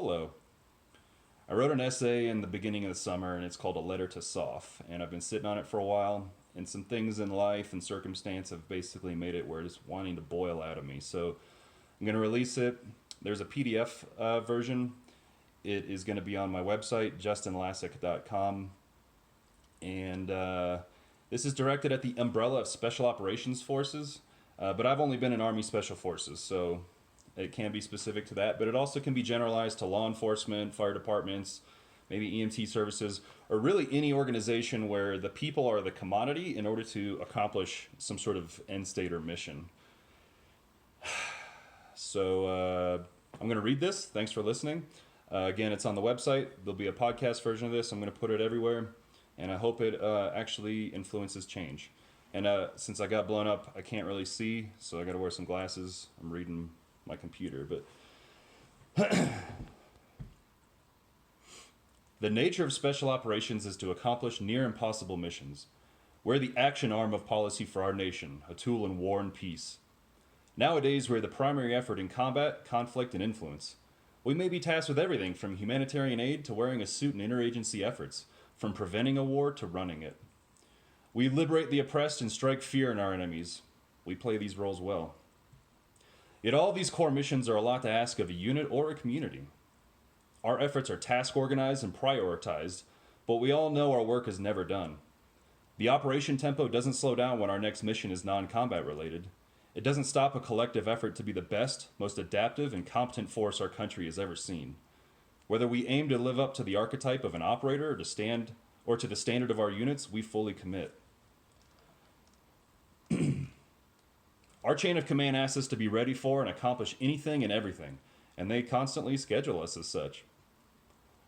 Hello. I wrote an essay in the beginning of the summer, and it's called A Letter to SOF, and I've been sitting on it for a while, and some things in life and circumstance have basically made it where it's wanting to boil out of me. So I'm going to release it. There's a PDF version. It is going to be on my website, justinlassick.com, and this is directed at the umbrella of Special Operations Forces, but I've only been in Army Special Forces, so it can be specific to that, but it also can be generalized to law enforcement, fire departments, maybe EMT services, or really any organization where the people are the commodity in order to accomplish some sort of end state or mission. So I'm going to read this. Thanks for listening. Again, it's on the website. There'll be a podcast version of this. I'm going to put it everywhere, and I hope it actually influences change. And since I got blown up, I can't really see, so I got to wear some glasses. I'm reading my computer, but the nature of special operations is to accomplish near impossible missions. We're the action arm of policy for our nation, a tool in war and peace. Nowadays, we're the primary effort in combat, conflict, and influence. We may be tasked with everything from humanitarian aid to wearing a suit in interagency efforts, from preventing a war to running it. We liberate the oppressed and strike fear in our enemies. We play these roles well. Yet all these core missions are a lot to ask of a unit or a community. Our efforts are task organized and prioritized, but we all know our work is never done. The operation tempo doesn't slow down when our next mission is non-combat related. It doesn't stop a collective effort to be the best, most adaptive, and competent force our country has ever seen. Whether we aim to live up to the archetype of an operator or to the standard of our units, we fully commit. Our chain of command asks us to be ready for and accomplish anything and everything, and they constantly schedule us as such.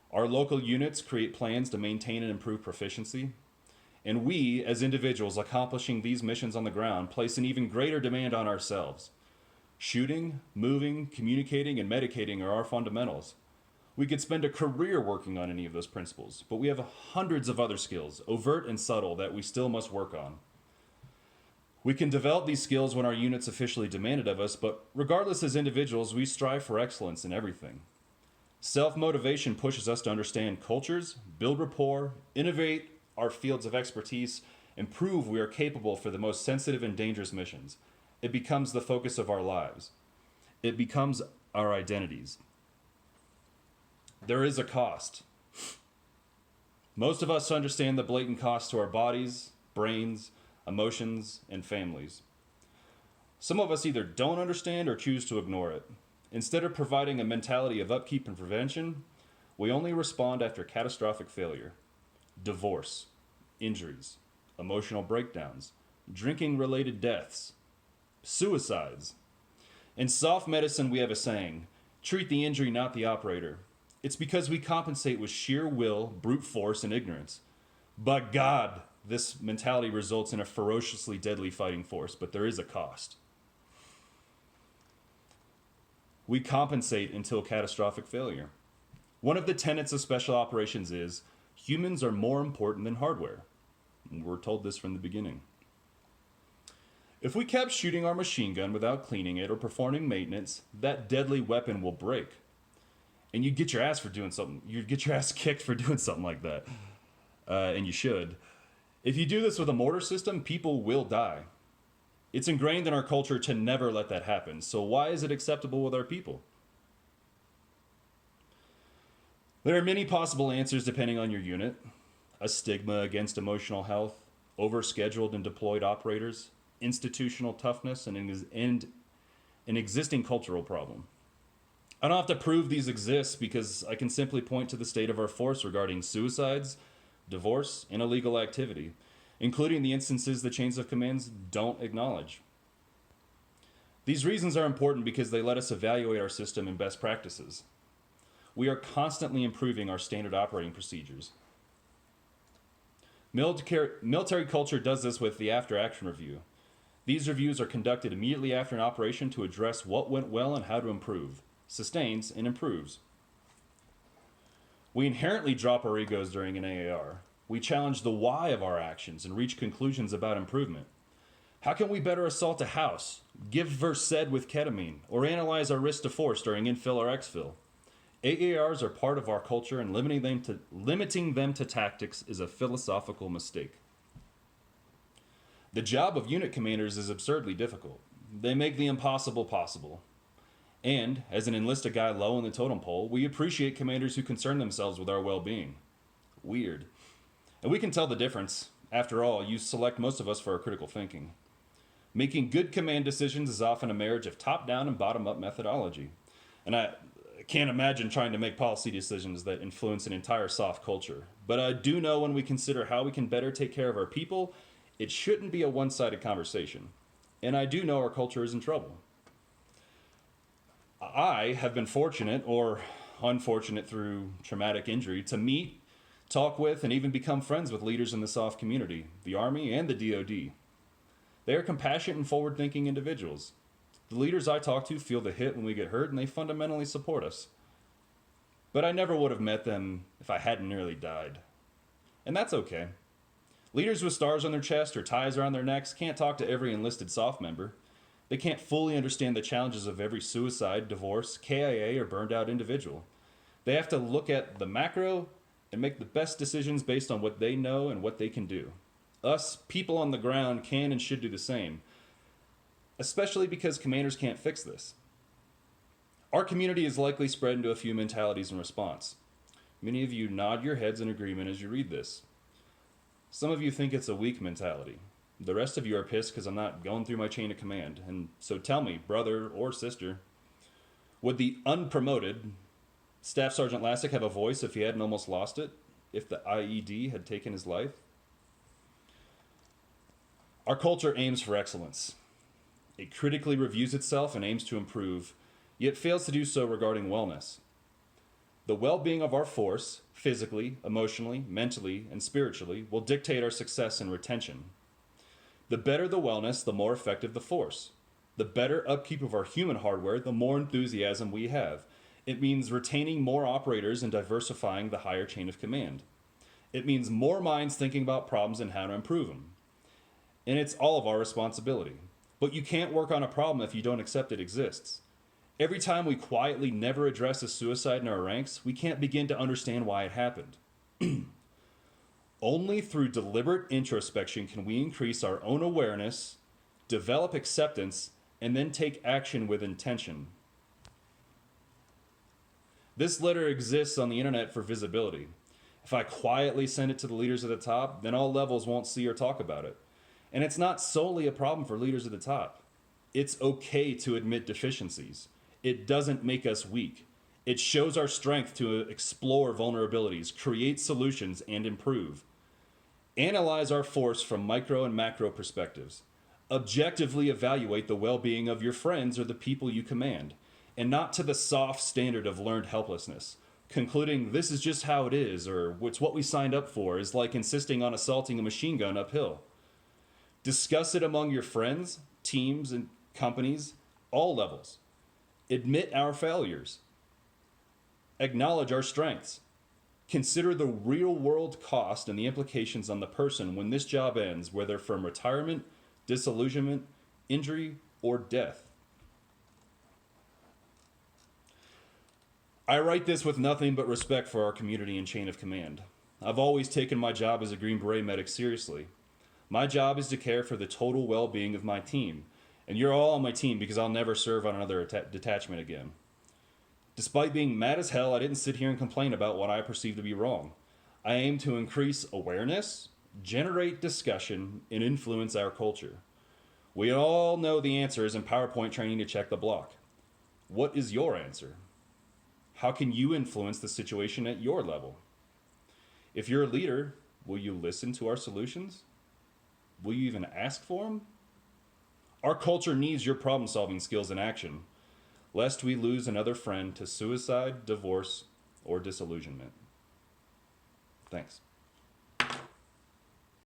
Our local units create plans to maintain and improve proficiency, and we, as individuals accomplishing these missions on the ground, place an even greater demand on ourselves. Shooting, moving, communicating, and medicating are our fundamentals. We could spend a career working on any of those principles, but we have hundreds of other skills, overt and subtle, that we still must work on. We can develop these skills when our units officially demand it of us, but regardless, as individuals, we strive for excellence in everything. Self-motivation pushes us to understand cultures, build rapport, innovate our fields of expertise, and prove we are capable for the most sensitive and dangerous missions. It becomes the focus of our lives. It becomes our identities. There is a cost. Most of us understand the blatant cost to our bodies, brains, emotions, and families. Some of us either don't understand or choose to ignore it. Instead of providing a mentality of upkeep and prevention, we only respond after catastrophic failure. Divorce, injuries, emotional breakdowns, drinking-related deaths, suicides. In soft medicine, we have a saying, treat the injury, not the operator. It's because we compensate with sheer will, brute force, and ignorance. But God, this mentality results in a ferociously deadly fighting force, but there is a cost. We compensate until catastrophic failure. One of the tenets of special operations is humans are more important than hardware. We're told this from the beginning. If we kept shooting our machine gun without cleaning it or performing maintenance, that deadly weapon will break. And you'd get your ass kicked for doing something like that. And you should. If you do this with a mortar system, people will die. It's ingrained in our culture to never let that happen. So why is it acceptable with our people? There are many possible answers depending on your unit. A stigma against emotional health, overscheduled and deployed operators, institutional toughness, and an existing cultural problem. I don't have to prove these exist because I can simply point to the state of our force regarding suicides, divorce, and illegal activity, including the instances the chains of commands don't acknowledge. These reasons are important because they let us evaluate our system and best practices. We are constantly improving our standard operating procedures. Military culture does this with the after-action review. These reviews are conducted immediately after an operation to address what went well and how to improve, sustains, and improves. We inherently drop our egos during an AAR. We challenge the why of our actions and reach conclusions about improvement. How can we better assault a house, give Versed with ketamine, or analyze our risk to force during infill or exfil? AARs are part of our culture, and limiting them to tactics is a philosophical mistake. The job of unit commanders is absurdly difficult. They make the impossible possible. And, as an enlisted guy low in the totem pole, we appreciate commanders who concern themselves with our well-being. Weird. And we can tell the difference. After all, you select most of us for our critical thinking. Making good command decisions is often a marriage of top-down and bottom-up methodology. And I can't imagine trying to make policy decisions that influence an entire SOF culture. But I do know when we consider how we can better take care of our people, it shouldn't be a one-sided conversation. And I do know our culture is in trouble. I have been fortunate, or unfortunate through traumatic injury, to meet, talk with, and even become friends with leaders in the SOF community, the Army and the DoD. They are compassionate and forward-thinking individuals. The leaders I talk to feel the hit when we get hurt, and they fundamentally support us. But I never would have met them if I hadn't nearly died. And that's okay. Leaders with stars on their chest or ties around their necks can't talk to every enlisted SOF member. They can't fully understand the challenges of every suicide, divorce, KIA, or burned out individual. They have to look at the macro and make the best decisions based on what they know and what they can do. Us, people on the ground, can and should do the same, especially because commanders can't fix this. Our community is likely spread into a few mentalities in response. Many of you nod your heads in agreement as you read this. Some of you think it's a weak mentality. The rest of you are pissed because I'm not going through my chain of command. And so tell me, brother or sister, would the unpromoted Staff Sergeant Lassick have a voice if he hadn't almost lost it? If the IED had taken his life? Our culture aims for excellence. It critically reviews itself and aims to improve, yet fails to do so regarding wellness. The well-being of our force, physically, emotionally, mentally, and spiritually, will dictate our success and retention. The better the wellness, the more effective the force. The better upkeep of our human hardware, the more enthusiasm we have. It means retaining more operators and diversifying the higher chain of command. It means more minds thinking about problems and how to improve them. And it's all of our responsibility. But you can't work on a problem if you don't accept it exists. Every time we quietly never address a suicide in our ranks, we can't begin to understand why it happened. Only through deliberate introspection can we increase our own awareness, develop acceptance, and then take action with intention. This letter exists on the internet for visibility. If I quietly send it to the leaders at the top, then all levels won't see or talk about it. And it's not solely a problem for leaders at the top. It's okay to admit deficiencies. It doesn't make us weak. It shows our strength to explore vulnerabilities, create solutions, and improve. Analyze our force from micro and macro perspectives. Objectively evaluate the well-being of your friends or the people you command, and not to the soft standard of learned helplessness. Concluding this is just how it is, or it's what we signed up for, is like insisting on assaulting a machine gun uphill. Discuss it among your friends, teams, and companies, all levels. Admit our failures. Acknowledge our strengths. Consider the real-world cost and the implications on the person when this job ends, whether from retirement, disillusionment, injury, or death. I write this with nothing but respect for our community and chain of command. I've always taken my job as a Green Beret medic seriously. My job is to care for the total well-being of my team, and you're all on my team because I'll never serve on another detachment again. Despite being mad as hell, I didn't sit here and complain about what I perceive to be wrong. I aim to increase awareness, generate discussion, and influence our culture. We all know the answer is in PowerPoint training to check the block. What is your answer? How can you influence the situation at your level? If you're a leader, will you listen to our solutions? Will you even ask for them? Our culture needs your problem-solving skills in action, lest we lose another friend to suicide, divorce, or disillusionment. Thanks.